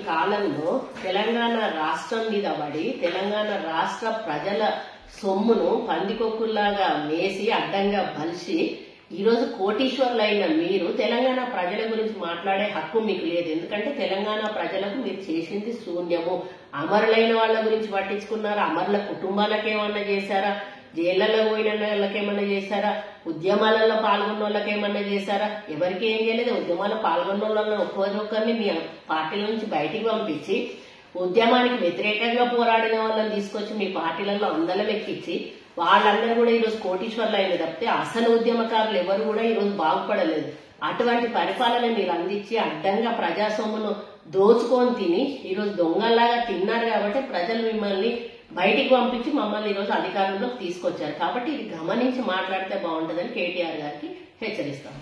కాలంలో తెలంగాణ రాష్ట్రం మీద పడి తెలంగాణ రాష్ట్ర ప్రజల సొమ్మును పందికొక్కుల్లాగా మేసి అడ్డంగా బలిసి ఈరోజు కోటీశ్వర్లైన మీరు తెలంగాణ ప్రజల గురించి మాట్లాడే హక్కు మీకు లేదు. ఎందుకంటే తెలంగాణ ప్రజలకు మీరు చేసింది శూన్యము. అమరులైన వాళ్ళ గురించి పట్టించుకున్నారా? అమరుల కుటుంబాలకు ఏమన్నా చేశారా? జైళ్లలో పోయిన వాళ్ళకేమన్నా చేశారా? ఉద్యమాలలో పాల్గొన్న వాళ్ళకేమన్నా చేశారా? ఎవరికి ఏం చేయలేదు. ఉద్యమాల్లో పాల్గొన్న వాళ్ళని ఒక్కొక్కరిని మీ పార్టీల నుంచి బయటికి పంపించి ఉద్యమానికి వ్యతిరేకంగా పోరాడిన వాళ్ళని తీసుకొచ్చి మీ పార్టీలలో అందలం ఎక్కించి వాళ్ళందరూ కూడా ఈరోజు కోటీశ్వర్లు అయిన తప్పితే అసలు ఉద్యమకారులు ఎవరు కూడా ఈరోజు బాగుపడలేదు. అటువంటి పరిపాలన మీరు అందించి అడ్డంగా ప్రజాస్వామ్యను దోచుకొని తిని ఈరోజు దొంగల్లాగా తిన్నారు కాబట్టి ప్రజలు మిమ్మల్ని బయటికి పంపించి మమ్మల్ని ఈరోజు అధికారంలోకి తీసుకొచ్చారు. కాబట్టి ఇది గమనించి మాట్లాడితే బాగుంటుందని కేటీఆర్ గారికి హెచ్చరిస్తాము.